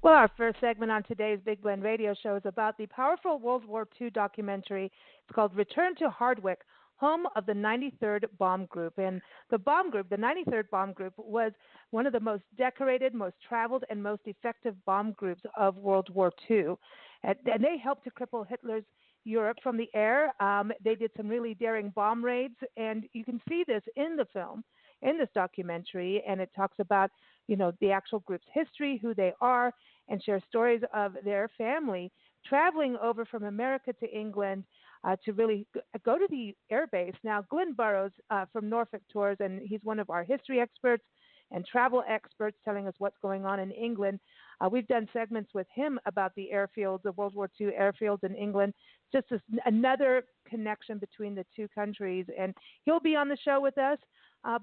Well, our first segment on today's Big Blend Radio Show is about the powerful World War II documentary. It's called Return to Hardwick, home of the 93rd Bomb Group. And the Bomb Group, the 93rd Bomb Group, was one of the most decorated, most traveled, and most effective bomb groups of World War II. And they helped to cripple Hitler's Europe from the air. They did some really daring bomb raids, and you can see this in the film, in this documentary, and it talks about, the actual group's history, who they are, and share stories of their family traveling over from America to England to really go to the airbase. Now, Glenn Burrows from Norfolk Tours, and he's one of our history experts and travel experts telling us what's going on in England. We've done segments with him about the airfields, the World War II airfields in England, just another connection between the two countries. And he'll be on the show with us,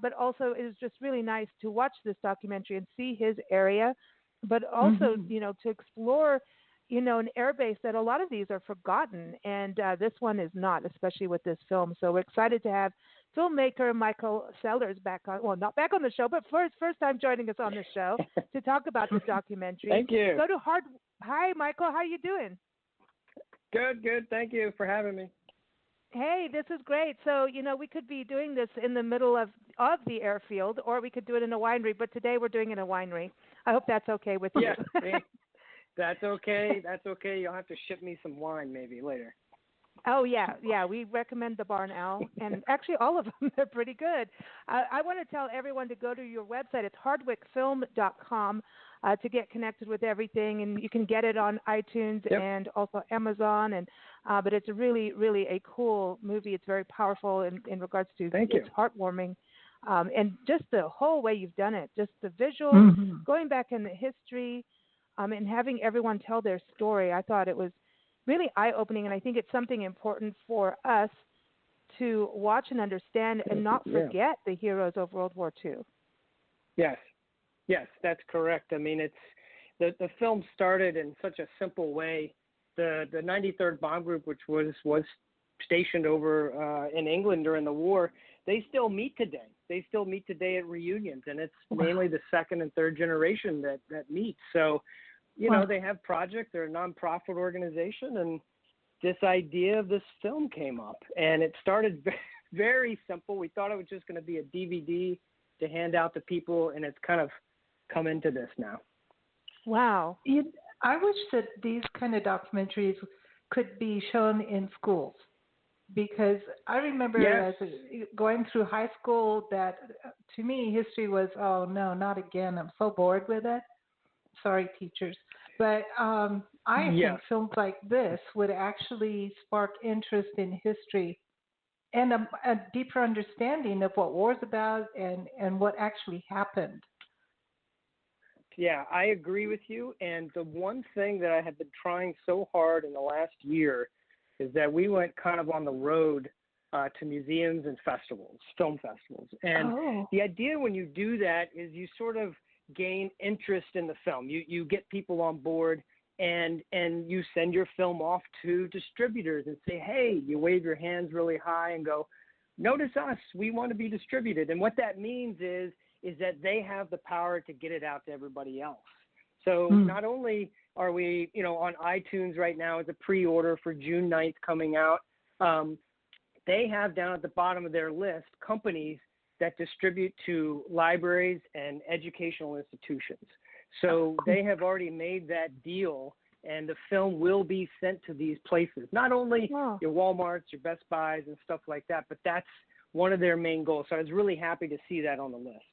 but also it is just really nice to watch this documentary and see his area, but also, to explore, an airbase that a lot of these are forgotten. And this one is not, especially with this film. So we're excited to have filmmaker Michael Sellers back on, well, not back on the show, but for his first time joining us on the show to talk about this documentary. Thank you. Hi, Michael. How are you doing? Good. Thank you for having me. Hey, this is great. So, we could be doing this in the middle of the airfield, or we could do it in a winery, but today we're doing it in a winery. I hope that's okay with you. Yeah, that's okay. You'll have to ship me some wine maybe later. Oh, yeah. We recommend the Barn Owl, and actually all of them. They're pretty good. I want to tell everyone to go to your website. It's hardwickfilm.com to get connected with everything, and you can get it on iTunes and also Amazon. And but it's a really, really a cool movie. It's very powerful in regards to it's heartwarming. And just the whole way you've done it, just the visuals, going back in the history, and having everyone tell their story. I thought it was really eye-opening, and I think it's something important for us to watch and understand and not forget the heroes of World War II. Yes, that's correct. I mean, it's the film started in such a simple way. The 93rd Bomb Group, which was stationed over in England during the war, they still meet today. They still meet today at reunions, and it's mainly the second and third generation that meet. So, they have projects. They're a nonprofit organization, and this idea of this film came up, and it started very simple. We thought it was just going to be a DVD to hand out to people, and it's kind of come into this now. Wow. I wish that these kind of documentaries could be shown in schools, because I remember going through high school that, to me, history was, oh, no, not again. I'm so bored with it. Sorry, teachers. But I think films like this would actually spark interest in history and a deeper understanding of what war's about and what actually happened. Yeah, I agree with you. And the one thing that I have been trying so hard in the last year is that we went kind of on the road to museums and festivals, film festivals. And the idea when you do that is you sort of gain interest in the film. You get people on board, and you send your film off to distributors and say, hey, you wave your hands really high and go, notice us, we want to be distributed. And what that means is that they have the power to get it out to everybody else. So not only are we, on iTunes right now as a pre-order for June 9th coming out, they have down at the bottom of their list companies that distribute to libraries and educational institutions. So they have already made that deal, and the film will be sent to these places. Not only your Walmarts, your Best Buys, and stuff like that, but that's one of their main goals. So I was really happy to see that on the list.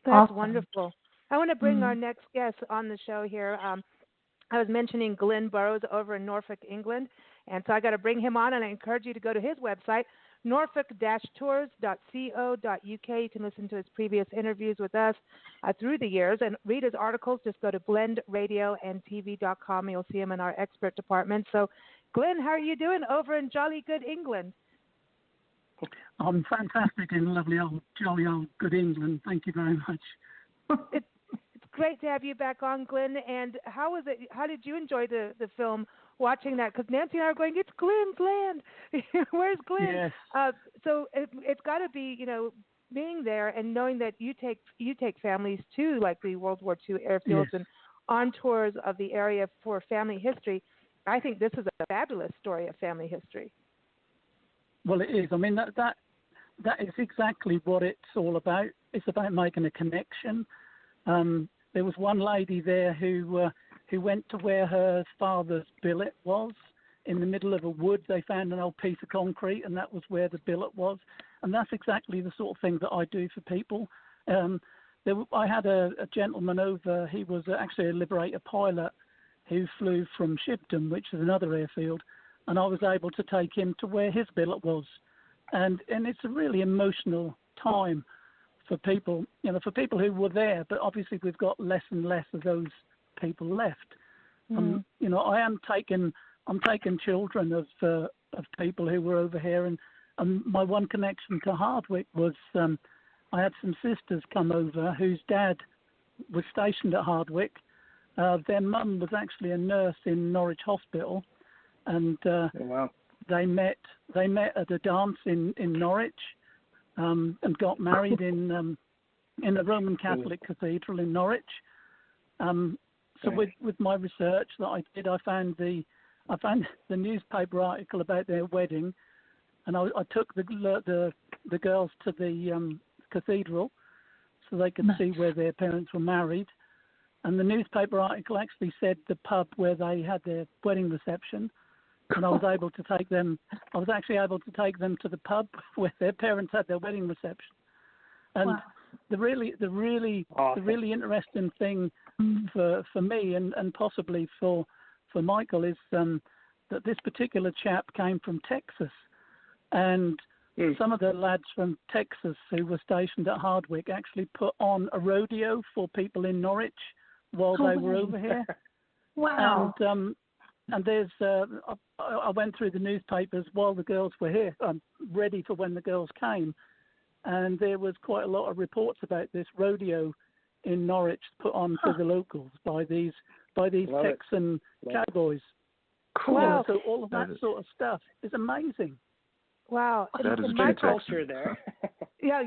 That's wonderful. I want to bring our next guest on the show here. I was mentioning Glenn Burrows over in Norfolk, England, and so I got to bring him on, and I encourage you to go to his website, norfolk-tours.co.uk. You can listen to his previous interviews with us through the years and read his articles. Just go to blendradioandtv.com. You'll see him in our expert department. So, Glenn, how are you doing over in jolly good England? I'm fantastic in lovely old, jolly old good England. Thank you very much. It's great to have you back on, Glenn. And how was it? How did you enjoy the film watching that? Because Nancy and I are going, it's Glenn's land. Where's Glenn? Yes. So it's got to be, being there and knowing that you take families to like the World War II airfields and on tours of the area for family history, I think this is a fabulous story of family history. Well, it is. I mean, that is exactly what it's all about. It's about making a connection. There was one lady there who went to where her father's billet was. In the middle of a wood, they found an old piece of concrete, and that was where the billet was. And that's exactly the sort of thing that I do for people. I had a gentleman over. He was actually a Liberator pilot who flew from Shibden, which is another airfield, and I was able to take him to where his billet was. And it's a really emotional time for people, for people who were there. But obviously, we've got less and less of those people left. I'm taking children of people who were over here, and my one connection to Hardwick was I had some sisters come over whose dad was stationed at Hardwick. Their mum was actually a nurse in Norwich Hospital, and wow. They met at a dance in Norwich, and got married in the Roman Catholic Cathedral in Norwich. So with my research that I did, I found the newspaper article about their wedding, and I took the girls to the cathedral so they could see where their parents were married. And the newspaper article actually said the pub where they had their wedding reception, and I was able to take them. I was actually able to take them to the pub where their parents had their wedding reception. And the really interesting thing for me and possibly for Michael is that this particular chap came from Texas, and some of the lads from Texas who were stationed at Hardwick actually put on a rodeo for people in Norwich while they were over here. Wow. And there's I went through the newspapers while the girls were here, ready for when the girls came, and there was quite a lot of reports about this rodeo in Norwich put on for the locals by these Texan cowboys. Cool. Wow. So all of that sort of stuff is amazing. Wow. That is my true culture there. Yeah.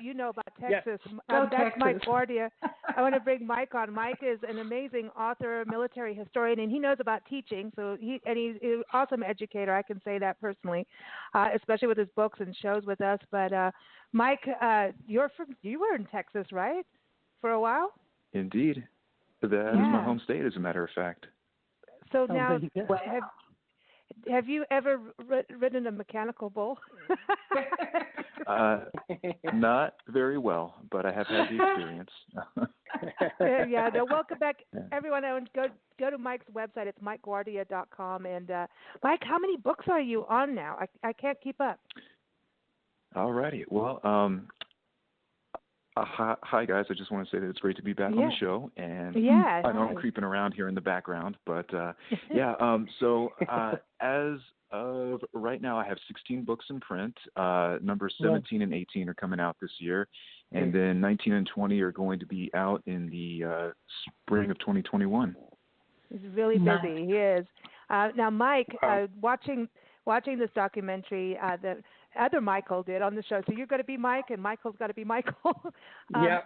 You know about Texas. Yes. That's Texas. Mike Guardia. I want to bring Mike on. Mike is an amazing author, military historian, and he knows about teaching. So he's an awesome educator. I can say that personally, especially with his books and shows with us. But Mike, you were in Texas, right, for a while? Indeed. That is my home state, as a matter of fact. So now, have you ever ridden a mechanical bull? Not very well, but I have had the experience. No, welcome back, everyone. Go to Mike's website. It's MikeGuardia.com. And Mike, how many books are you on now? I can't keep up. All righty. Well, hi guys. I just want to say that it's great to be back on the show, and I know I'm creeping around here in the background, but so as of right now, I have 16 books in print. Numbers 17 and 18 are coming out this year, and then 19 and 20 are going to be out in the spring of 2021. He's really busy. He is. Now, Mike, watching this documentary that other Michael did on the show. So you're going to be Mike, and Michael's got to be Michael. Yeah.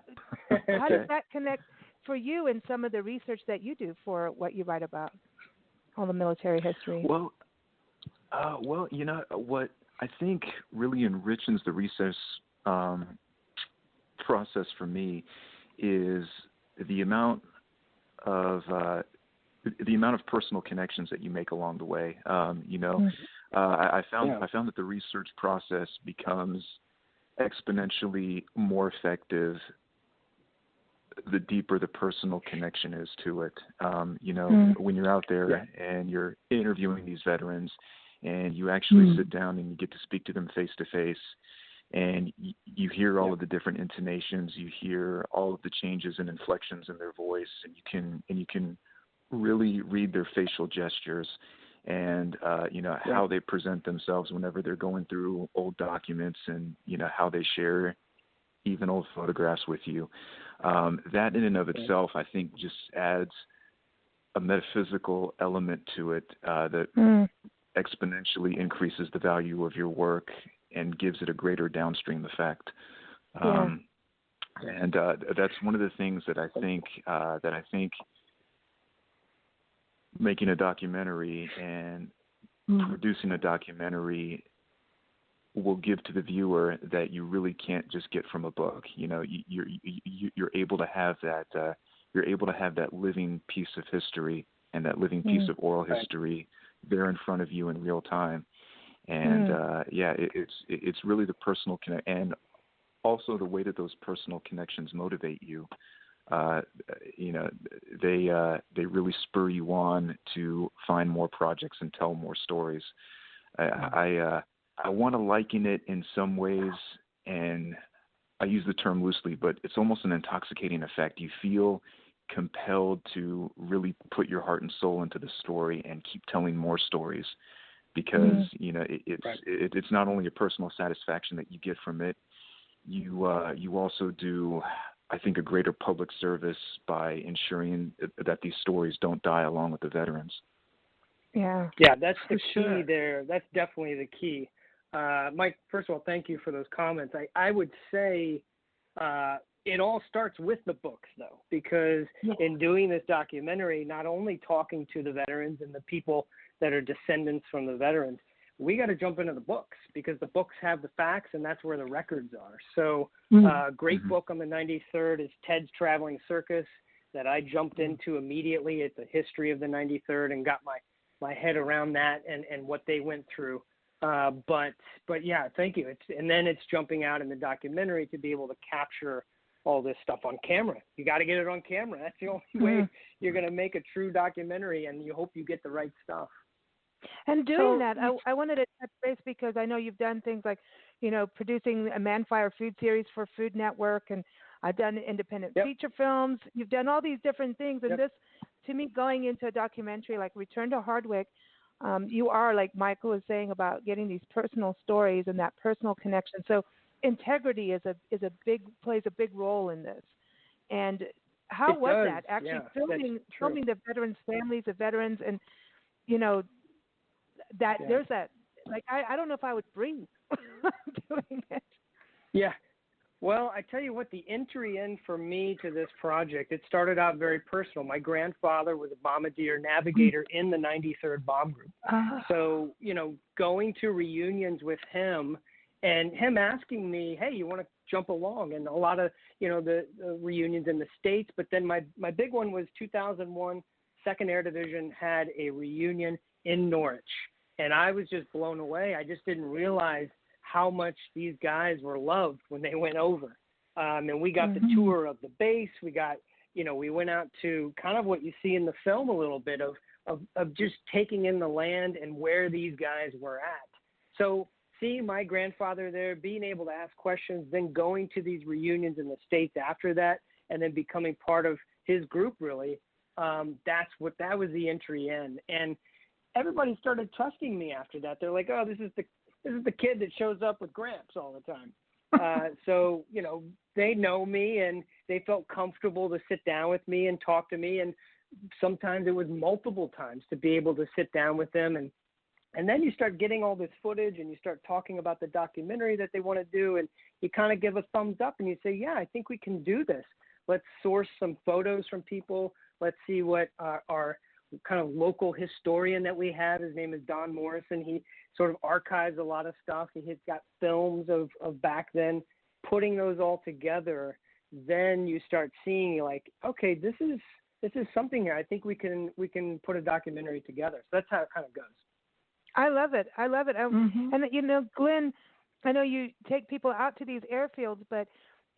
How does that connect for you in some of the research that you do for what you write about, all the military history? Well, you know what I think really enriches the research process for me is the amount of personal connections that you make along the way. I found that the research process becomes exponentially more effective the deeper the personal connection is to it. When you're out there and you're interviewing these veterans and you actually sit down and you get to speak to them face to face, and you hear all of the different intonations, you hear all of the changes and inflections in their voice, and you can really read their facial gestures and how they present themselves whenever they're going through old documents, and how they share even old photographs with you. That in and of itself, I think, just adds a metaphysical element to it that exponentially increases the value of your work and gives it a greater downstream effect. And that's one of the things that I think making a documentary and producing a documentary will give to the viewer that you really can't just get from a book. You know, you're able to have that. You're able to have that living piece of history and that living piece of oral history there in front of you in real time. And it's really the personal connect, and also the way that those personal connections motivate you. You know, they really spur you on to find more projects and tell more stories. I want to liken it in some ways, and I use the term loosely, but it's almost an intoxicating effect. You feel compelled to really put your heart and soul into the story and keep telling more stories, because you know it's not only a personal satisfaction that you get from it. You also do, I think, a greater public service by ensuring that these stories don't die along with the veterans. Yeah, that's the key there. That's definitely the key. Mike, first of all, thank you for those comments. I would say it all starts with the books, though, because in doing this documentary, not only talking to the veterans and the people that are descendants from the veterans, we got to jump into the books, because the books have the facts, and that's where the records are. So great book on the 93rd is Ted's Traveling Circus that I jumped into immediately. It's a history of the 93rd and got my head around that and what they went through. But yeah, thank you. And then it's jumping out in the documentary to be able to capture all this stuff on camera. You got to get it on camera. That's the only way you're going to make a true documentary, and you hope you get the right stuff. And doing that, I wanted to touch base because I know you've done things like, you know, producing a Man-Fire food series for Food Network, and I've done independent feature films. You've done all these different things, and this, to me, going into a documentary like Return to Hardwick, you are, like Michael was saying, about getting these personal stories and that personal connection. So integrity plays a big role in this. And how was that actually filming the veterans' families, the veterans, and you know that there's that, like I don't know if I would breathe doing it. Yeah. Well, I tell you what, the entry in for me to this project, it started out very personal. My grandfather was a bombardier navigator in the 93rd Bomb Group. So, you know, going to reunions with him and him asking me, hey, you want to jump along? And a lot of, you know, the reunions in the States. But then my big one was 2001, 2nd Air Division had a reunion in Norwich. And I was just blown away. I just didn't realize how much these guys were loved when they went over. And we got the tour of the base. We got, you know, we went out to kind of what you see in the film a little bit of just taking in the land and where these guys were at. So seeing my grandfather there, being able to ask questions, then going to these reunions in the States after that, and then becoming part of his group, really, that was the entry in. And everybody started trusting me after that. They're like, oh, this is the kid that shows up with Gramps all the time. So, you know, they know me and they felt comfortable to sit down with me and talk to me. And sometimes it was multiple times to be able to sit down with them. And then you start getting all this footage and you start talking about the documentary that they want to do. And you kind of give a thumbs up and you say, yeah, I think we can do this. Let's source some photos from people. Let's see what our kind of local historian that we have. His name is Don Morrison. He sort of archives a lot of stuff. He's got films of back then. Putting those all together, then you start seeing like, okay, this is something here. I think we can put a documentary together. So that's how it kind of goes. I love it. And you know, Glenn, I know you take people out to these airfields, but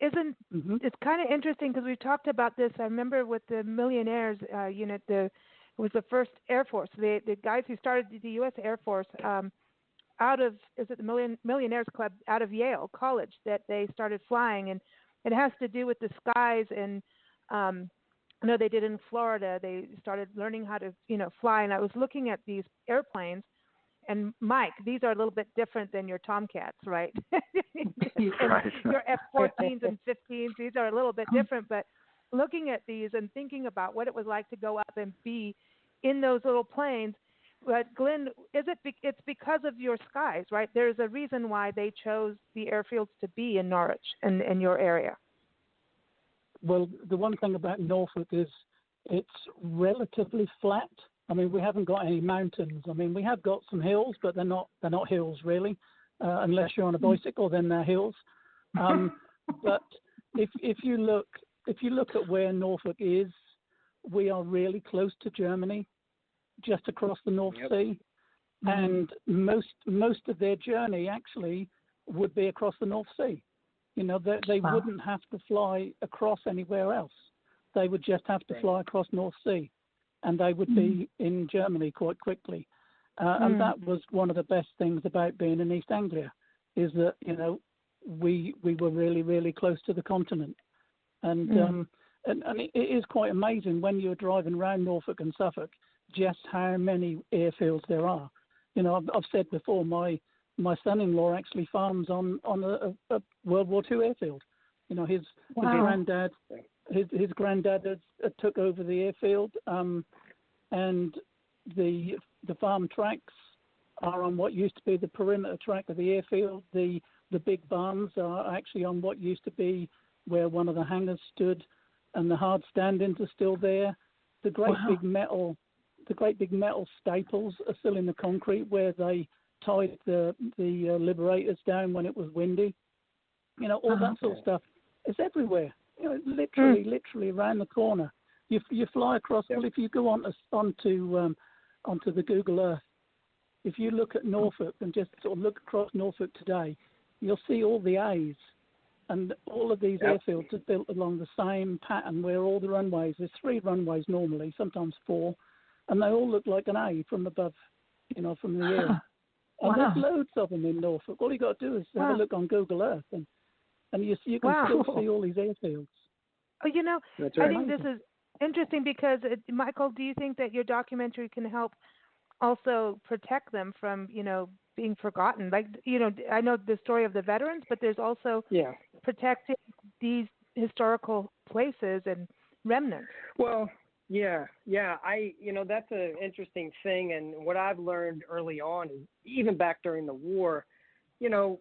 it's kind of interesting because we've talked about this. I remember with the Millionaires unit, it was the first Air Force. The guys who started the U.S. Air Force out of, is it the Millionaires Club out of Yale College that they started flying. And it has to do with the skies. And I know they did in Florida. They started learning how to, you know, fly. And I was looking at these airplanes. And Mike, these are a little bit different than your Tomcats, right? Right. Your F-14s and 15s, these are a little bit different. But looking at these and thinking about what it was like to go up and be in those little planes, but Glenn, it's because of your skies, right? There's a reason why they chose the airfields to be in Norwich and in your area. Well, the one thing about Norfolk is it's relatively flat I mean, we haven't got any mountains. I mean, we have got some hills, but they're not hills really, unless you're on a bicycle, then they're hills. But if you look at where Norfolk is, we are really close to Germany, just across the North Sea, and most of their journey actually would be across the North Sea. You know, they wouldn't have to fly across anywhere else. They would just have to fly across North Sea, and they would be in Germany quite quickly. And that was one of the best things about being in East Anglia, is that, you know, we were really, really close to the continent. And it is quite amazing when you're driving around Norfolk and Suffolk just how many airfields there are. You know, I've said before, my son-in-law actually farms on a World War II airfield. You know, his granddad took over the airfield, and the farm tracks are on what used to be the perimeter track of the airfield. The big barns are actually on what used to be where one of the hangars stood, and the hard standings are still there. The great big metal staples are still in the concrete where they tied the Liberators down when it was windy. You know, all that sort of stuff is everywhere. You know, literally around the corner. You fly across. Well, if you go onto the Google Earth, if you look at Norfolk and just sort of look across Norfolk today, you'll see all the A's, and all of these airfields are built along the same pattern where all the runways. There's 3 runways normally, sometimes 4, and they all look like an A from above, you know, from the air. And there's loads of them in Norfolk. All you got to do is have a look on Google Earth, and you can still see all these airfields. Oh, you know, I think this is interesting because, Michael, do you think that your documentary can help also protect them from, you know, being forgotten? Like, you know, I know the story of the veterans, but there's also protecting these historical places and remnants. Well, yeah. You know, that's an interesting thing. And what I've learned early on, is even back during the war, you know,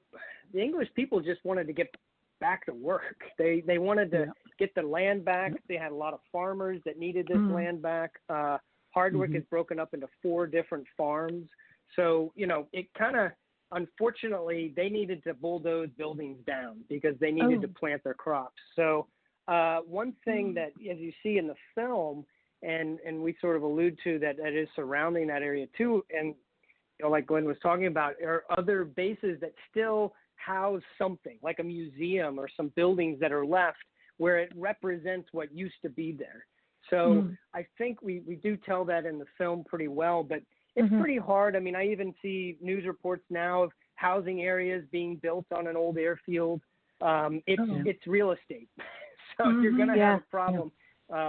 the English people just wanted to get back to work. They wanted to get the land back. They had a lot of farmers that needed this land back. Hardwick is broken up into 4 different farms. So, you know, it kind of, unfortunately, they needed to bulldoze buildings down because they needed to plant their crops. So one thing that, as you see in the film, and we sort of allude to that is surrounding that area too, and, you know, like Glenn was talking about, are other bases that still house something, like a museum or some buildings that are left where it represents what used to be there. So I think we do tell that in the film pretty well, but it's pretty hard. I mean, I even see news reports now of housing areas being built on an old airfield. It's real estate. So you're going to have a problem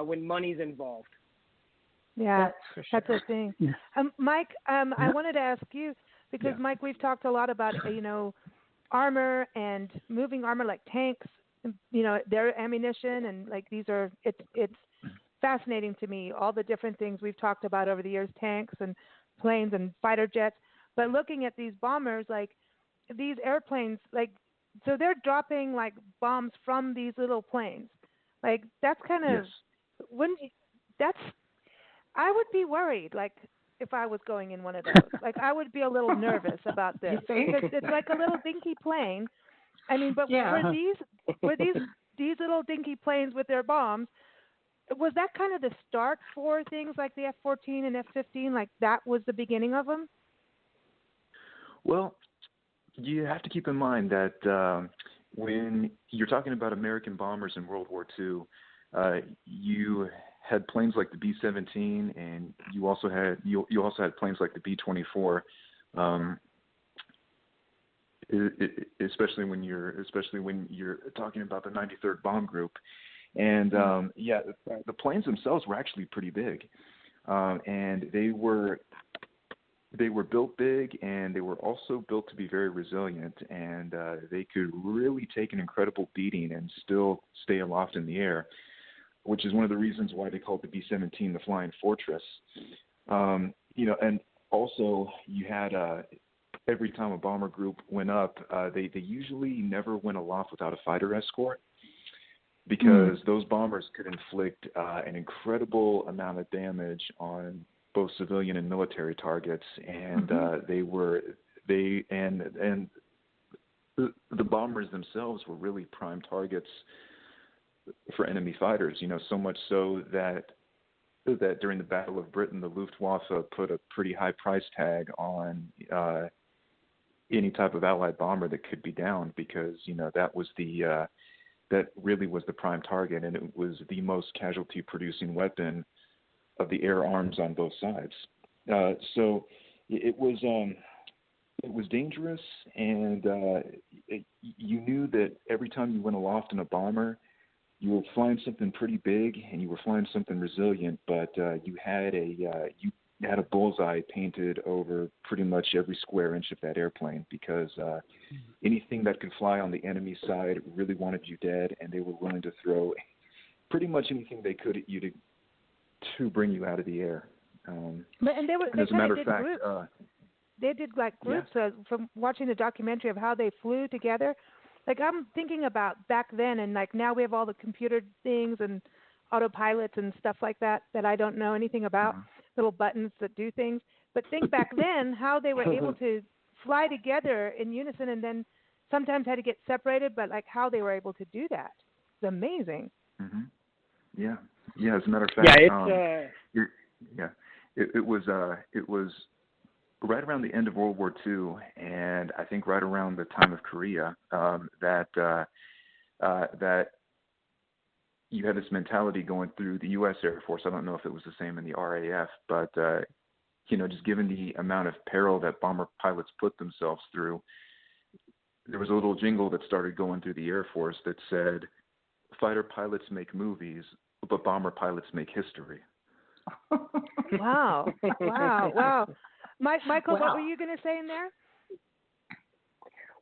when money's involved. Yeah, that's the thing. Yeah. Mike, I wanted to ask you, because, Mike, we've talked a lot about, you know, armor and moving armor like tanks, you know, their ammunition, and like these are, it's fascinating to me, all the different things we've talked about over the years, tanks and planes and fighter jets. But looking at these bombers, like these airplanes, like, so they're dropping like bombs from these little planes. Like that's kind of, I would be worried, like, if I was going in one of those. Like, I would be a little nervous about this because it's like a little dinky plane. I mean, but were these little dinky planes with their bombs, was that kind of the start for things like the F-14 and F-15? Like, that was the beginning of them? Well, you have to keep in mind that when you're talking about American bombers in World War II, you had planes like the B-17, and you also had planes like the B-24. Especially when you're talking about the 93rd Bomb Group, and the planes themselves were actually pretty big, and they were built big, and they were also built to be very resilient, and they could really take an incredible beating and still stay aloft in the air, which is one of the reasons why they called the B-17 the Flying Fortress. You know, and also you had every time a bomber group went up, they usually never went aloft without a fighter escort, because those bombers could inflict an incredible amount of damage on both civilian and military targets, and the bombers themselves were really prime targets for enemy fighters. So much so that during the Battle of Britain, the Luftwaffe put a pretty high price tag on any type of Allied bomber that could be downed, because that was that really was the prime target, and it was the most casualty-producing weapon of the air arms on both sides. So it was dangerous, and you knew that every time you went aloft in a bomber, you were flying something pretty big and you were flying something resilient, but you had a bullseye painted over pretty much every square inch of that airplane, because anything that could fly on the enemy side really wanted you dead, and they were willing to throw pretty much anything they could at you to bring you out of the air. And they as a matter of fact, they did like groups from watching the documentary of how they flew together. Like, I'm thinking about back then, and like now we have all the computer things and autopilots and stuff like that I don't know anything about, little buttons that do things. But think back then how they were able to fly together in unison, and then sometimes had to get separated, but like how they were able to do that. It's amazing. Mm-hmm. Yeah. As a matter of fact, it was right around the end of World War II, and I think right around the time of Korea, that you had this mentality going through the U.S. Air Force. I don't know if it was the same in the RAF, but just given the amount of peril that bomber pilots put themselves through, there was a little jingle that started going through the Air Force that said, "Fighter pilots make movies, but bomber pilots make history." Wow. Michael, what were you going to say in there?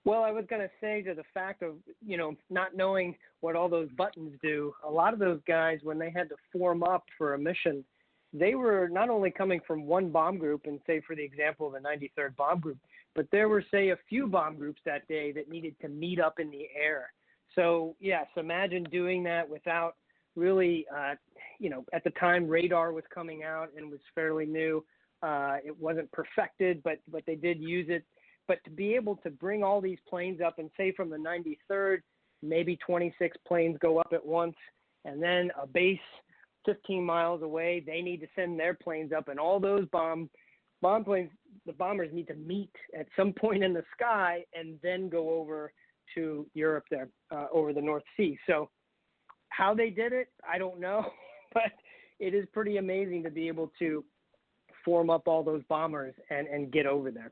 Well, I was going to say, to the fact of, not knowing what all those buttons do, a lot of those guys, when they had to form up for a mission, they were not only coming from one bomb group, and say, for the example of the 93rd Bomb Group, but there were, say, a few bomb groups that day that needed to meet up in the air. So, yes, imagine doing that without really, at the time radar was coming out and was fairly new. It wasn't perfected, but they did use it. But to be able to bring all these planes up, and say from the 93rd, maybe 26 planes go up at once, and then a base 15 miles away, they need to send their planes up, and all those bomb planes, the bombers need to meet at some point in the sky and then go over to Europe there, over the North Sea. So how they did it, I don't know, but it is pretty amazing to be able to form up all those bombers and get over there.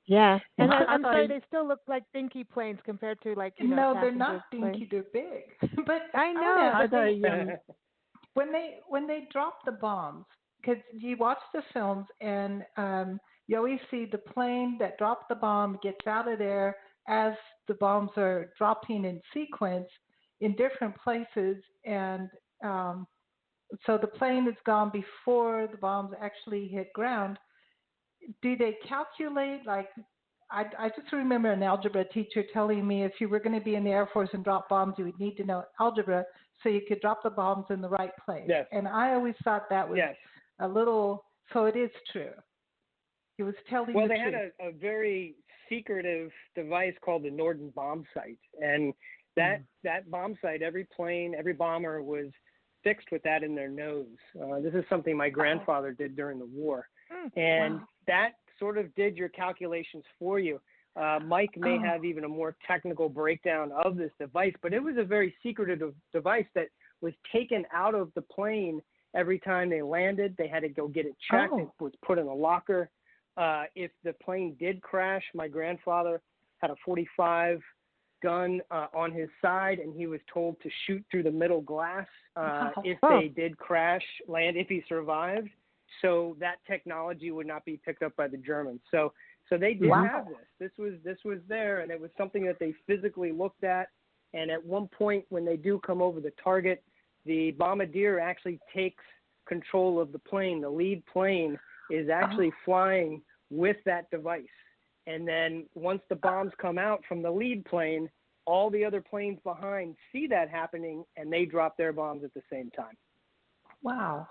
Yeah, and I'm sorry, they still look like dinky planes compared to No, they're not dinky. They're big. But I know. When they drop the bombs, because you watch the films and you always see the plane that dropped the bomb gets out of there as the bombs are dropping in sequence in different places, and so the plane is gone before the bombs actually hit ground. Do they calculate, I just remember an algebra teacher telling me if you were going to be in the Air Force and drop bombs, you would need to know algebra so you could drop the bombs in the right place. Yes. And I always thought that was a little, so it is true. He was telling the truth. Well, they had a very secretive device called the Norden bomb sight. And that bomb sight, every plane, every bomber was fixed with that in their nose. This is something my grandfather did during the war. And that sort of did your calculations for you. Mike may have even a more technical breakdown of this device, but it was a very secretive device that was taken out of the plane every time they landed. They had to go get it checked. It was put in a locker. If the plane did crash, my grandfather had a .45 gun on his side, and he was told to shoot through the middle glass if they did crash, land, if he survived. So that technology would not be picked up by the Germans. So they did have this. This was there, and it was something that they physically looked at. And at one point, when they do come over the target, the bombardier actually takes control of the plane. The lead plane is actually flying with that device. And then once the bombs come out from the lead plane, all the other planes behind see that happening, and they drop their bombs at the same time. Wow.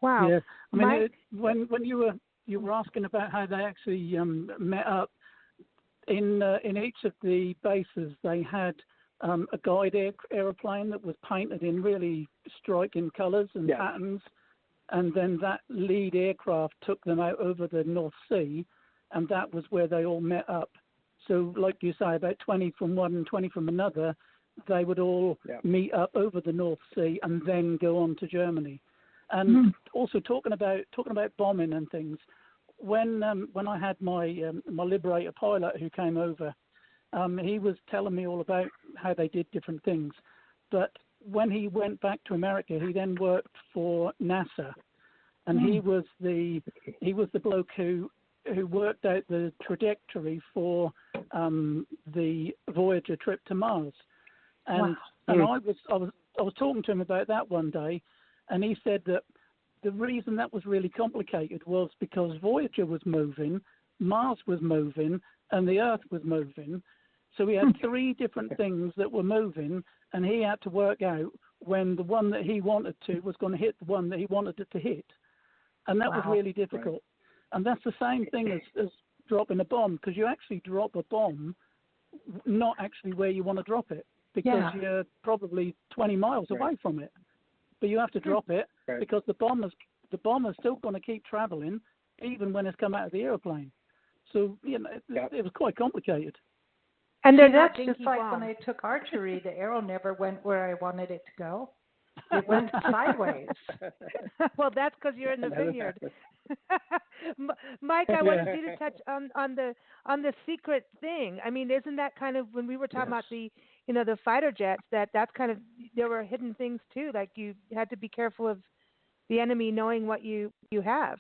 Wow. Yeah, I mean, Mike? when you were asking about how they actually met up in each of the bases, they had a guide aeroplane that was painted in really striking colours and patterns, and then that lead aircraft took them out over the North Sea, and that was where they all met up. So, like you say, about 20 from one and 20 from another, they would all meet up over the North Sea and then go on to Germany. And also talking about bombing and things, when I had my my Liberator pilot who came over, he was telling me all about how they did different things. But when he went back to America, he then worked for NASA, and he was the bloke who worked out the trajectory for the Voyager trip to Mars. And I was talking to him about that one day, and he said that the reason that was really complicated was because Voyager was moving, Mars was moving, and the Earth was moving. So we had three different things that were moving, and he had to work out when the one that he wanted to was going to hit the one that he wanted it to hit. And that was really difficult. Right. And that's the same thing as dropping a bomb, because you actually drop a bomb not actually where you want to drop it, because you're probably 20 miles away from it. But you have to drop it because the bomber's still going to keep traveling even when it's come out of the airplane. So, you know, it was quite complicated. And that's just like when I took archery, the arrow never went where I wanted it to go. It went sideways. Well, that's because you're in the vineyard. Mike, I wanted you to touch on the secret thing. I mean, isn't that kind of, when we were talking about the fighter jets, that's kind of, there were hidden things too. Like you had to be careful of the enemy knowing what you have.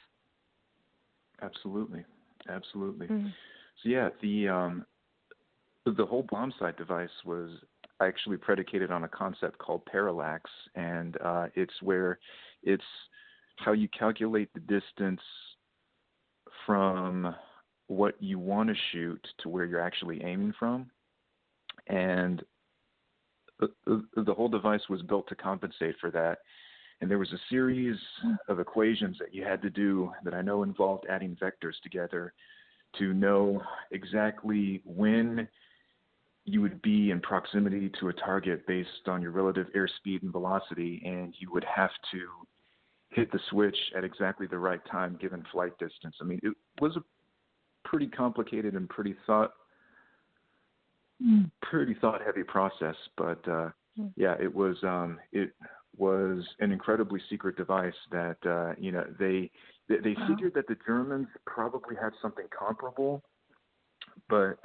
Absolutely. Mm-hmm. So yeah, the whole bomb sight device was actually predicated on a concept called parallax, and it's how you calculate the distance from what you want to shoot to where you're actually aiming from. And the whole device was built to compensate for that. And there was a series of equations that you had to do that I know involved adding vectors together to know exactly when you would be in proximity to a target based on your relative airspeed and velocity, and you would have to hit the switch at exactly the right time given flight distance. I mean, it was a pretty complicated and pretty thought-heavy process, but it was an incredibly secret device that they figured that the Germans probably had something comparable, but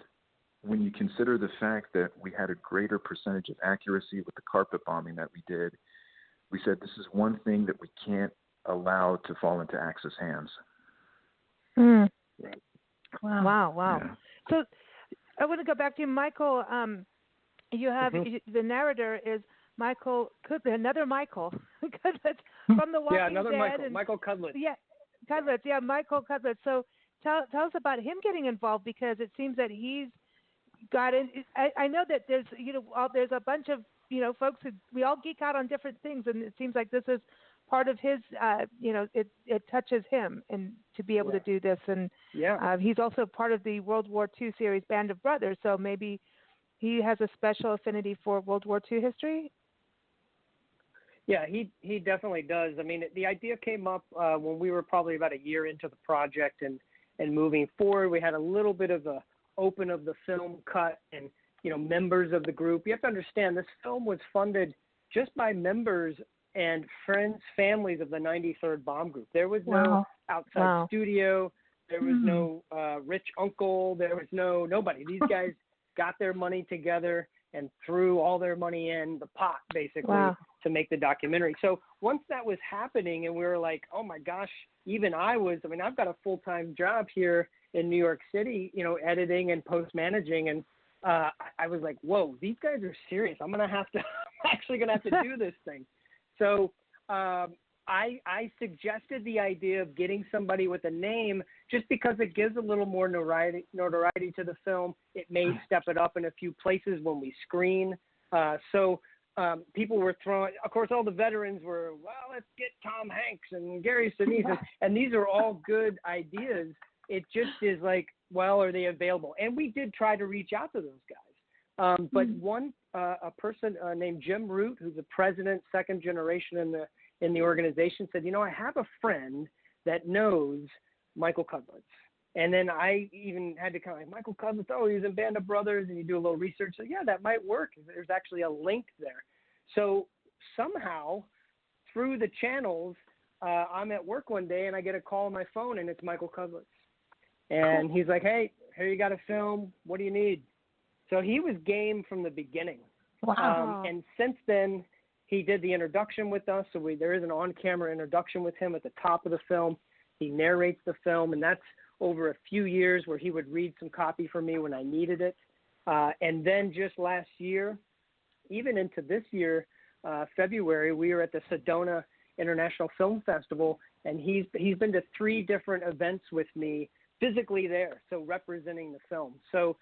when you consider the fact that we had a greater percentage of accuracy with the carpet bombing that we did, we said this is one thing that we can't allow to fall into Axis hands. Mm. Wow. Yeah. So I want to go back to you, Michael. You have the narrator is Michael, another Michael Cudlitz from The Walking Dead. Yeah, another Michael Cudlitz. Yeah, Cudlitz. Yeah, Michael Cudlitz. So tell us about him getting involved, because it seems that he's got in. I know that there's there's a bunch of folks who we all geek out on different things, and it seems like this is part of his. It touches him, and to be able to do this, and he's also part of the World War II series Band of Brothers, so maybe he has a special affinity for World War II history. Yeah, he definitely does. I mean, the idea came up when we were probably about a year into the project, and moving forward, we had a little bit of a open of the film cut, and members of the group. You have to understand, this film was funded just by members and friends, families of the 93rd Bomb Group. There was no outside studio. There was no rich uncle. There was nobody. These guys got their money together and threw all their money in the pot, basically, to make the documentary. So once that was happening, and we were like, oh my gosh, even I've got a full-time job here in New York City, editing and post-managing, and I was like, whoa, these guys are serious. I'm actually going to have to do this thing. So I suggested the idea of getting somebody with a name just because it gives a little more notoriety to the film. It may step it up in a few places when we screen. So people were throwing, of course, all the veterans were, well, let's get Tom Hanks and Gary Sinise. And these are all good ideas. It just is like, well, are they available? And we did try to reach out to those guys. But a person named Jim Root, who's the president, second generation in the organization, said, I have a friend that knows Michael Cudlitz. And then I even had to kind of like, Michael Cudlitz, he was in Band of Brothers, and you do a little research. So, yeah, that might work. There's actually a link there. So somehow, through the channels, I'm at work one day, and I get a call on my phone, and it's Michael Cudlitz. And he's like, hey, here you got a film. What do you need? So he was game from the beginning. Wow. And since then, he did the introduction with us. So there is an on-camera introduction with him at the top of the film. He narrates the film, and that's over a few years where he would read some copy for me when I needed it. And then just last year, even into this year, February, we were at the Sedona International Film Festival, and he's been to 3 different events with me physically there, so representing the film. So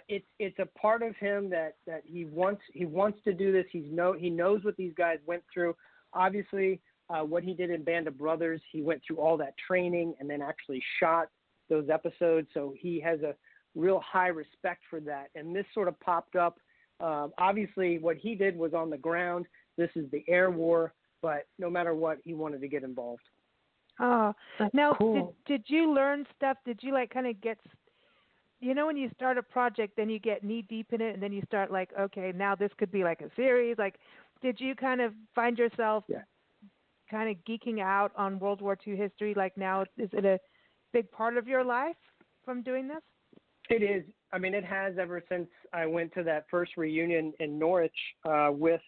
it's a part of him that he wants to do this. He knows what these guys went through. Obviously, what he did in Band of Brothers, he went through all that training and then actually shot those episodes. So he has a real high respect for that. And this sort of popped up. Obviously, what he did was on the ground. This is the air war, but no matter what, he wanted to get involved. Oh, now, cool. did you learn stuff? Did you like kind of get, when you start a project, then you get knee deep in it, and then you start like, okay, now this could be like a series. Like, did you kind of find yourself kind of geeking out on World War II history? Like now, is it a big part of your life from doing this? It is. I mean, it has ever since I went to that first reunion in Norwich with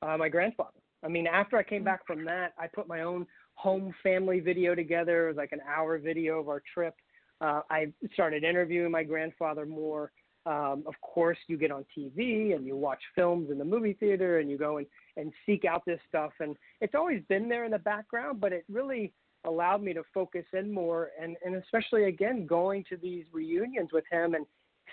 my grandfather. I mean, after I came back from that, I put my own home family video together. It was like an hour video of our trip. I started interviewing my grandfather more. Of course, you get on TV and you watch films in the movie theater and you go and seek out this stuff. And it's always been there in the background, but it really allowed me to focus in more. And especially, again, going to these reunions with him and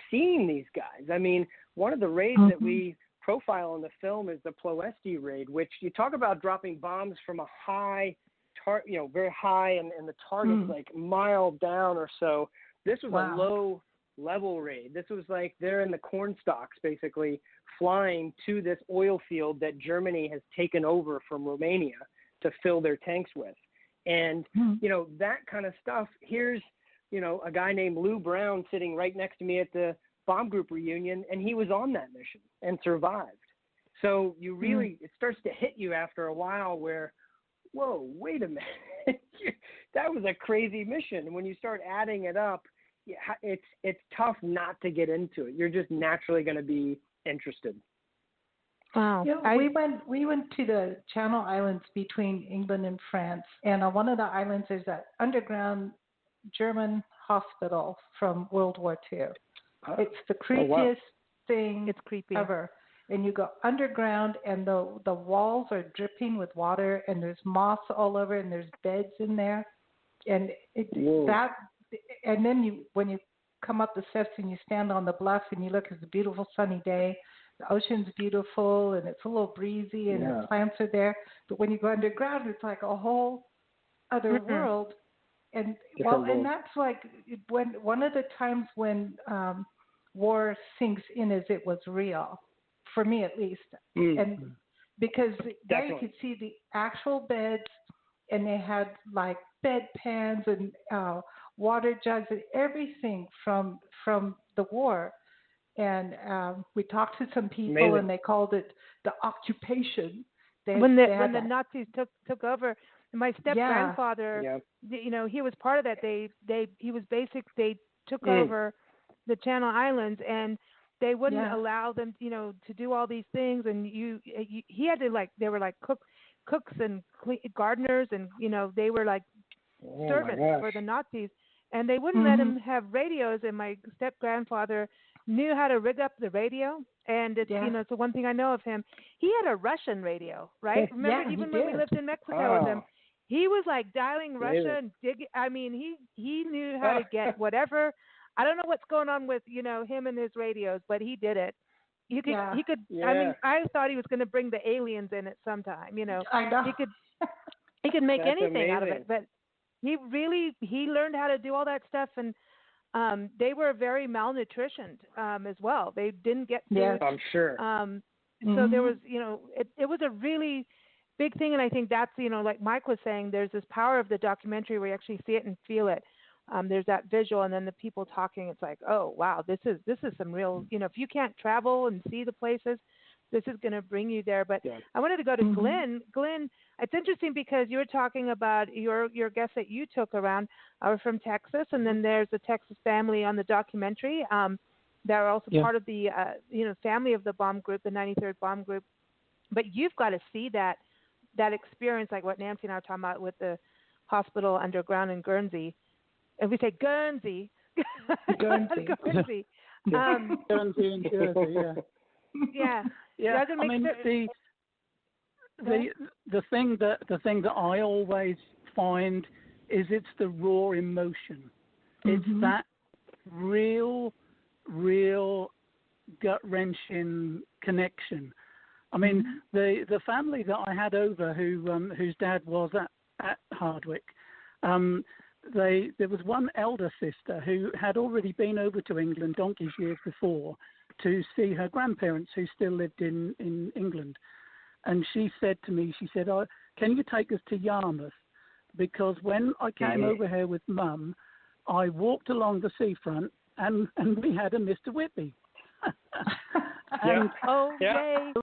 seeing these guys. I mean, one of the raids that we profile in the film is the Ploesti raid, which you talk about dropping bombs from a high very high, and the target's like a mile down or so. This was a low level raid. This was like they're in the corn stalks, basically flying to this oil field that Germany has taken over from Romania to fill their tanks with. And, that kind of stuff. Here's, a guy named Lou Brown sitting right next to me at the bomb group reunion, and he was on that mission and survived. So you really, it starts to hit you after a while where, whoa, wait a minute. That was a crazy mission. When you start adding it up, it's tough not to get into it. You're just naturally going to be interested. Wow. We went to the Channel Islands between England and France, and on one of the islands there's that underground German hospital from World War II. It's the creepiest thing ever. And you go underground, and the walls are dripping with water, and there's moss all over, and there's beds in there, and and then when you come up the steps and you stand on the bluff and you look, it's a beautiful sunny day. The ocean's beautiful, and it's a little breezy, and the plants are there. But when you go underground, it's like a whole other world. And and that's like when one of the times when war sinks in as it was real. For me, at least, and because there you could see the actual beds, and they had like bedpans and water jugs and everything from the war. And we talked to some people, and they called it the occupation. When the Nazis took over, my step grandfather, he was part of that. They took over the Channel Islands, and they wouldn't allow them, to do all these things, and he had to they were like cooks and gardeners, and they were like servants for the Nazis, and they wouldn't let him have radios. And my step grandfather knew how to rig up the radio, and it's it's the one thing I know of him. He had a Russian radio, right? Remember, even when we lived in Mexico with him, he was like dialing Russia and digging. I mean, he knew how to get whatever. I don't know what's going on with, him and his radios, but he did it. Yeah. he could. Yeah. I mean, I thought he was going to bring the aliens in at some time. I know. He could make That's anything out of amazing. it. But he learned how to do all that stuff, and they were very malnutritioned as well. They didn't get food. Yes. I'm sure. So there was, it was a really big thing, and I think that's, like Mike was saying, there's this power of the documentary where you actually see it and feel it. There's that visual, and then the people talking. It's like, oh wow, this is some real. If you can't travel and see the places, this is going to bring you there. But Yeah. I wanted to go to Glenn. Glenn, it's interesting because you were talking about your guests that you took around are from Texas, and then there's a Texas family on the documentary. They're also part of the family of the bomb group, the 93rd bomb group. But you've got to see that experience, like what Nancy and I were talking about with the hospital underground in Guernsey. And we say Guernsey. Guernsey. Guernsey. Guernsey and Jersey, yeah. Yeah. Yeah. I mean, the thing that I always find is it's the raw emotion. It's that real gut-wrenching connection. I mean, the family that I had over whose dad was at Hardwick, there was one elder sister who had already been over to England donkey's years before to see her grandparents who still lived in England. And she said to me, oh, can you take us to Yarmouth? Because when I came over here with Mum, I walked along the seafront and we had a Mr. Whippy. Yay.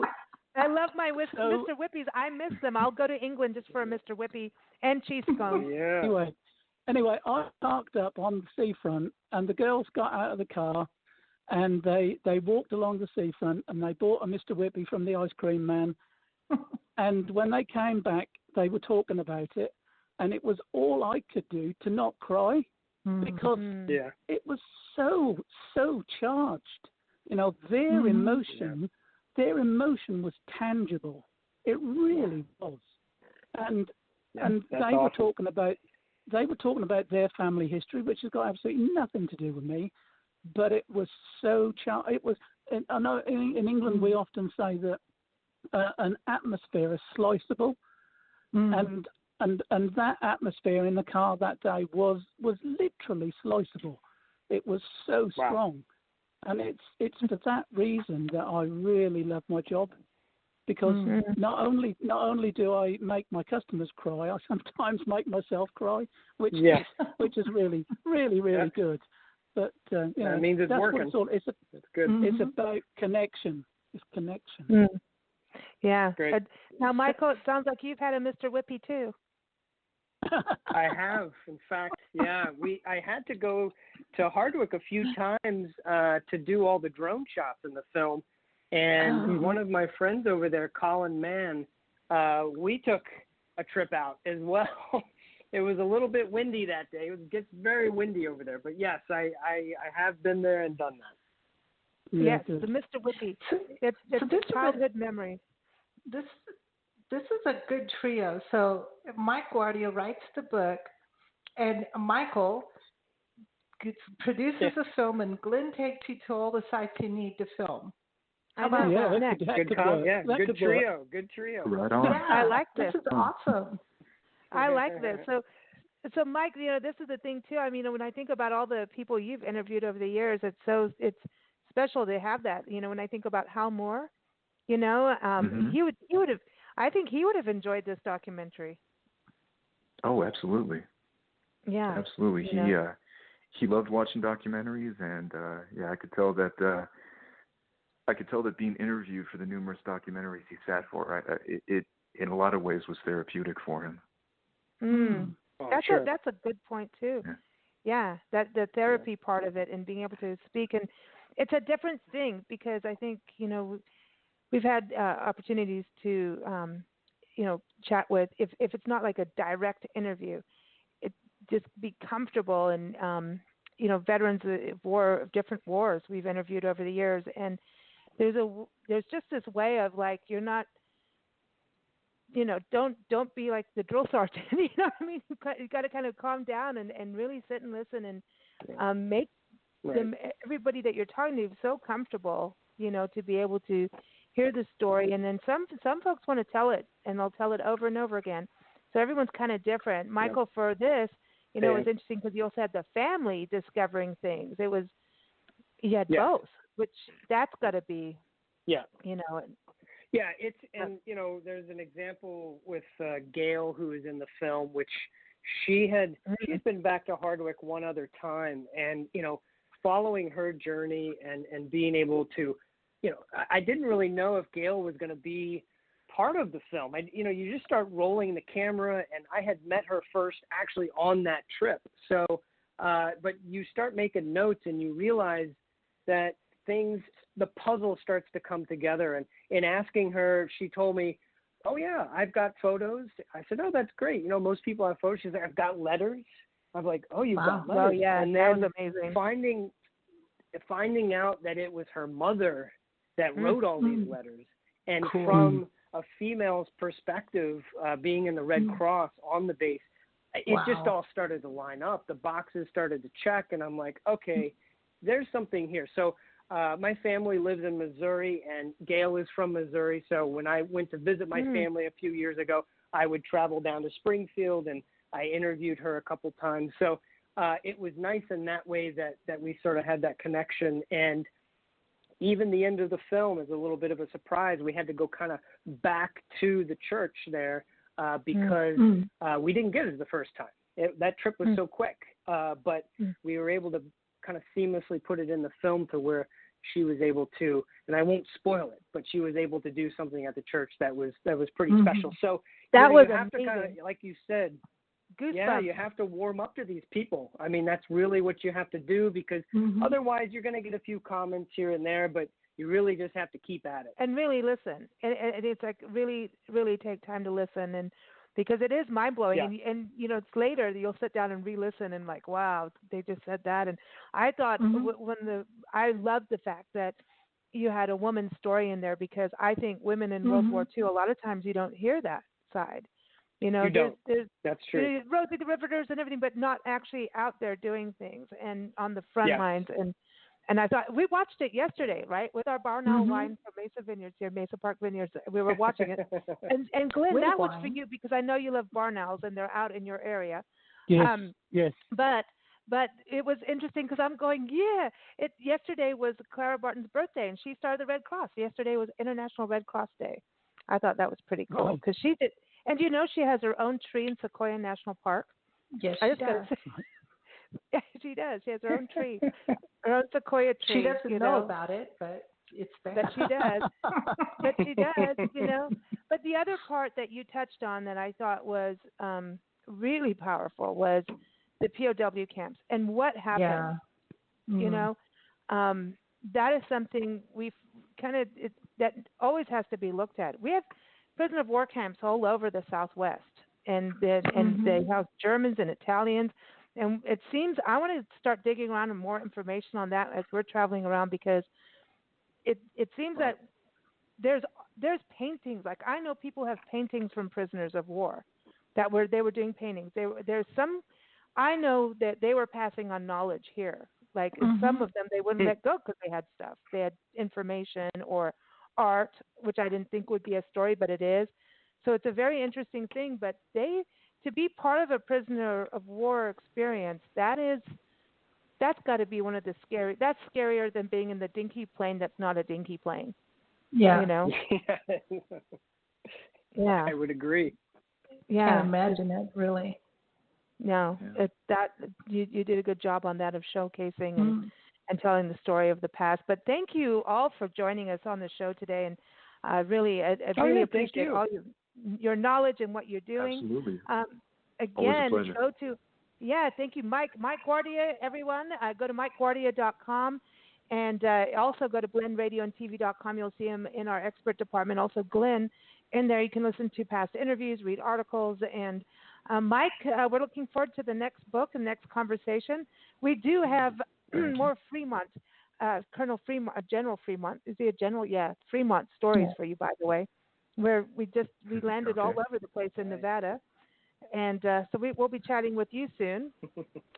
I love my Mr. Whippies. I miss them. I'll go to England just for a Mr. Whippy and cheese scones. Yeah. Anyway, I parked up on the seafront, and the girls got out of the car, and they walked along the seafront, and they bought a Mr. Whippy from the ice cream man. And when they came back, they were talking about it, and it was all I could do to not cry because it was so charged. Their emotion. Their emotion was tangible. It really was, and they were talking about their family history, which has got absolutely nothing to do with me. But it was so it was. I know in England we often say that an atmosphere is sliceable, and that atmosphere in the car that day was literally sliceable. It was so strong. And it's for that reason that I really love my job, because not only do I make my customers cry, I sometimes make myself cry, which is really good. But that means it's working. It's good. It's about connection. It's connection. Yeah. Great. Now, Michael, it sounds like you've had a Mr. Whippy too. I have, in fact, I had to go to Hardwick a few times to do all the drone shots in the film, and one of my friends over there, Colin Mann, we took a trip out as well. It was a little bit windy that day. It gets very windy over there, but yes, I have been there and done that. Yes, the Mr. Whippy. It's a childhood memory. This is a good trio. So Mike Guardia writes the book, and Michael produces a film, and Glenn takes you to all the sites you need to film. How about that? Good trio. Good trio. Right on. Yeah, I like this. This is awesome. I like this. So Mike, this is the thing too. I mean, when I think about all the people you've interviewed over the years, it's special to have that. When I think about Hal Moore, he would have. I think he would have enjoyed this documentary. Oh, absolutely. Yeah. Absolutely. He loved watching documentaries, and I could tell that being interviewed for the numerous documentaries he sat for, it in a lot of ways was therapeutic for him. That's a good point too. Yeah, that the therapy part of it and being able to speak, and it's a different thing because I think we've had opportunities to, chat with, if it's not like a direct interview, it just be comfortable. And, veterans of different wars we've interviewed over the years. And there's just this way of like, you're not, don't be like the drill sergeant. You know what I mean? You got to kind of calm down and really sit and listen and make everybody that you're talking to so comfortable to be able to hear the story. And then some folks want to tell it, and they'll tell it over and over again. So everyone's kind of different. Michael, for this, it was interesting because you also had the family discovering things. You had both, which that's got to be, Yeah, it's, and, there's an example with Gail, who is in the film, which she's been back to Hardwick one other time. And, following her journey and being able to, I didn't really know if Gail was going to be part of the film. You just start rolling the camera, and I had met her first actually on that trip. So, but you start making notes and you realize that the puzzle starts to come together. And in asking her, she told me, "Oh yeah, I've got photos." I said, "Oh, that's great. Most people have photos." She's like, "I've got letters." I'm like, "Oh, you've got letters." Well, yeah, and that then was amazing. Finding out that it was her mother that wrote all these letters, and Cool. from a female's perspective, being in the Red Cross on the base, it just all started to line up. The boxes started to check, and I'm like, okay, there's something here. So my family lives in Missouri, and Gail is from Missouri. So when I went to visit my family a few years ago, I would travel down to Springfield, and I interviewed her a couple times. So it was nice in that way that we sort of had that connection. And even the end of the film is a little bit of a surprise. We had to go kind of back to the church there because we didn't get it the first time. That trip was so quick, but we were able to kind of seamlessly put it in the film to where she was able to, and I won't spoil it, but she was able to do something at the church that was pretty special. So that was you have amazing. to kind of, like you said, Goosebumps. you have to warm up to these people. I mean, that's really what you have to do, because otherwise you're going to get a few comments here and there, but you really just have to keep at it. And really listen. And it's like really, really take time to listen, and because it is mind-blowing. Yeah. And it's later that you'll sit down and re-listen and like, wow, they just said that. And I thought I loved the fact that you had a woman's story in there, because I think women in World War II, a lot of times you don't hear that side. You don't. That's true. Rosie the Riveters and everything, but not actually out there doing things and on the front lines. And I thought, we watched it yesterday, right, with our Barnell wine from Mesa Vineyards here, Mesa Park Vineyards. We were watching it. And Glenn, that was for you, because I know you love Barnells and they're out in your area. Yes. But it was interesting because I'm going, yesterday was Clara Barton's birthday, and she started the Red Cross. Yesterday was International Red Cross Day. I thought that was pretty cool because she did. And she has her own tree in Sequoia National Park. Yes, she does. Yeah, she does. She has her own tree, her own Sequoia tree. She doesn't know about it, but it's there. But she does. But she does, But the other part that you touched on that I thought was really powerful was the POW camps and what happened. Yeah. That is something we've that always has to be looked at. We have prisoner of war camps all over the Southwest, and they house Germans and Italians. And it seems I want to start digging around and more information on that as we're traveling around, because it seems that there's paintings. Like, I know people have paintings from prisoners of war they were doing paintings. There's some, I know that they were passing on knowledge here. Like some of them they wouldn't let go because they had stuff. They had information or art, which I didn't think would be a story, but it is. So it's a very interesting thing. But to be part of a prisoner of war experience, that's got to be one of the that's scarier than being in the dinky plane that's not a dinky plane. Yeah. Yeah. I would agree. Yeah. Can't imagine it, really. No, you did a good job on that of showcasing and telling the story of the past. But thank you all for joining us on the show today, and I really appreciate all your knowledge and what you're doing. Absolutely. Again, always a pleasure. Thank you, Mike Guardia, everyone. Go to MikeGuardia.com, and also go to BlendRadioandTV.com. You'll see him in our expert department. Also, Glenn, in there you can listen to past interviews, read articles, and Mike, we're looking forward to the next book and next conversation. We do have more Fremont, Colonel Fremont, General Fremont. Is he a general? Yeah, Fremont stories for you, by the way, where we landed all over the place in Nevada. And so we'll be chatting with you soon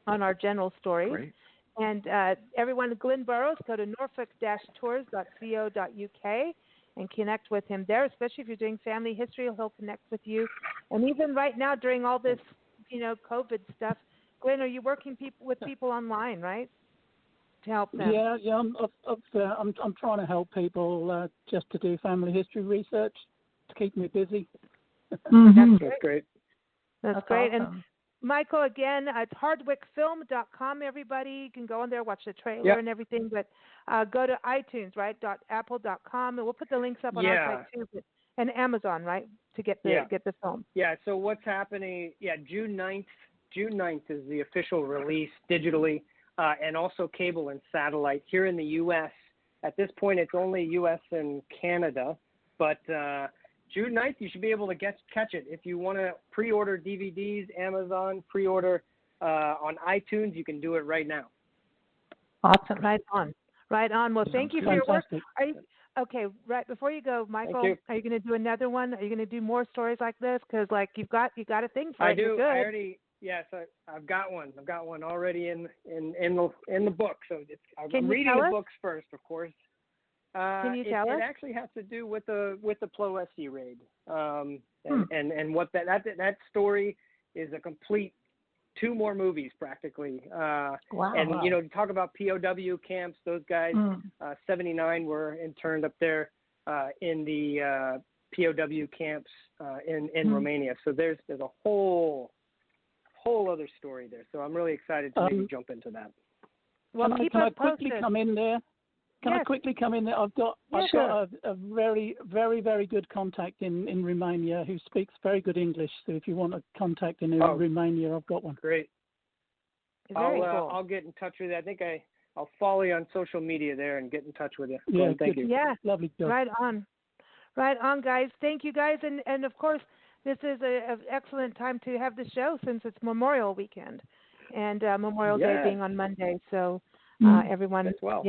on our general stories. Great. And everyone, Glenn Burrows, go to norfolk-tours.co.uk and connect with him there, especially if you're doing family history. He'll connect with you. And even right now, during all this, COVID stuff, Glenn, are you working with people online, right, to help them? Yeah. I'm trying to help people just to do family history research to keep me busy. Mm-hmm. That's great. That's great. Awesome. And Michael, again, it's hardwickfilm.com, everybody. You can go on there, watch the trailer and everything, but go to iTunes, right, .apple.com, and we'll put the links up on our site, too, and Amazon, right, to get the film. Yeah, so what's happening, June 9th is the official release digitally, and also cable and satellite here in the U.S. At this point, it's only U.S. and Canada, but June 9th, you should be able to catch it. If you want to pre-order DVDs, Amazon, pre-order on iTunes, you can do it right now. Awesome. Right on. Well, thank you for your work. Okay, right before you go, Michael, are you going to do another one? Are you going to do more stories like this? Because you've got a thing for it. I do. You're good. I already. Yes, I've got one. I've got one already in the book. So I'm reading the books first, of course. Can you tell us? It actually has to do with the Plo-SC raid, and what that story is a complete 2 more movies practically. Wow. And to talk about POW camps, those guys, 79 were interned up there in the POW camps in Romania. So there's a whole other story there. So I'm really excited to maybe jump into that. Well, can I quickly come in there? I quickly come in there? I've got a very, very, very good contact in Romania who speaks very good English. So if you want to contact in Romania, I've got one. Great. Very cool. I'll get in touch with you. I think I'll follow you on social media there and get in touch with you. Yeah, thank you. Yeah, lovely job. Right on, guys. Thank you, guys, and of course, this is an excellent time to have the show since it's Memorial Weekend, and Memorial Day being on Monday. So everyone, as well.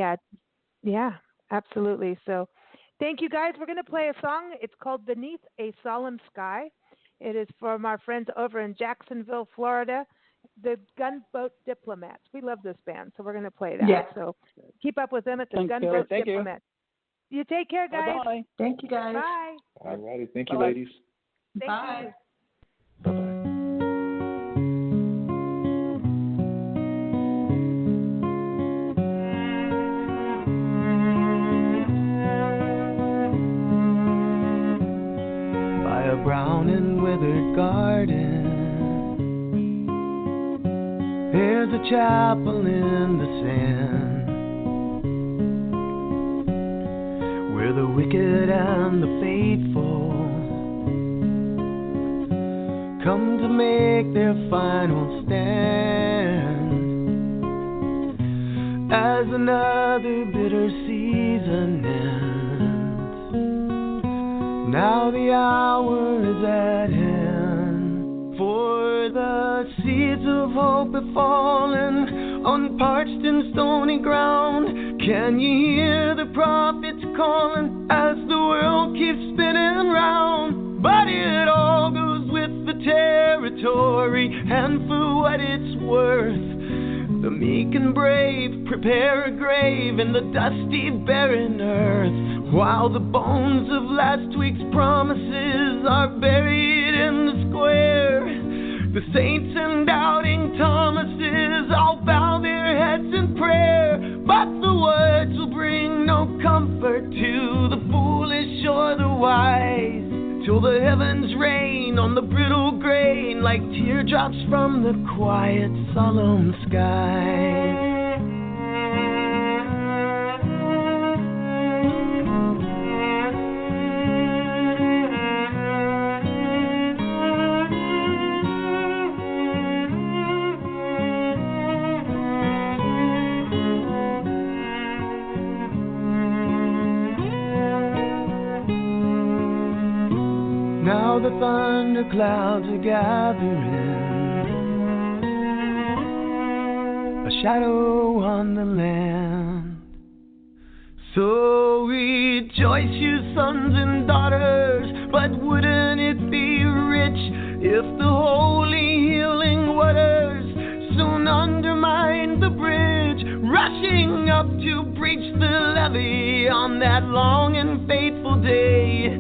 Yeah, absolutely. So thank you, guys. We're going to play a song. It's called Beneath a Solemn Sky. It is from our friends over in Jacksonville, Florida, the Gunboat Diplomats. We love this band, so we're going to play that. Yeah. So keep up with them at the Gunboat Diplomats. You take care, guys. Bye-bye. Thank you, guys. Bye. All righty. Thank you, ladies. Thank Bye. you. Bye-bye. Brown and withered garden, there's a chapel in the sand, where the wicked and the faithful come to make their final stand. As another bitter season ends, now the hour is at hand, for the seeds of hope have fallen on parched and stony ground. Can you hear the prophets calling as the world keeps spinning round? But it all goes with the territory, and for what it's worth, the meek and brave prepare a grave in the dusty, barren earth, while the bones of last week's promises are buried in the square. The saints and doubting Thomases all bow their heads in prayer, but the words will bring no comfort to the foolish or the wise, till the heavens rain on the brittle grain like teardrops from the quiet, solemn sky. Now the thunder clouds are gathering, a shadow on the land. So rejoice, you sons and daughters, but wouldn't it be rich if the holy healing waters soon undermine the bridge to breach the levee on that long and fateful day.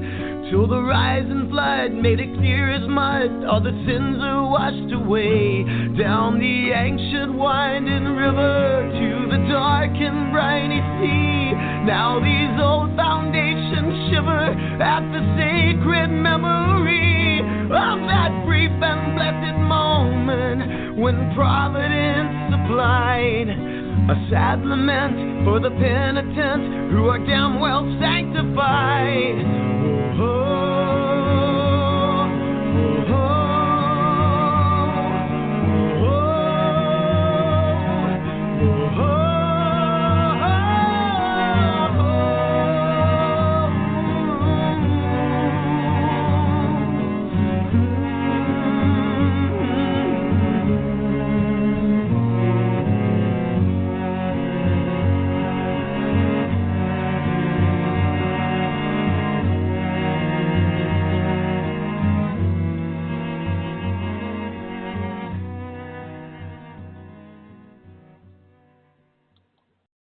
Till the rising flood made it clear as mud, all the sins are washed away. Down the ancient winding river to the dark and briny sea. Now these old foundations shiver at the sacred memory of that brief and blessed moment when Providence supplied a sad lament for the penitent who are damn well sanctified. Oh,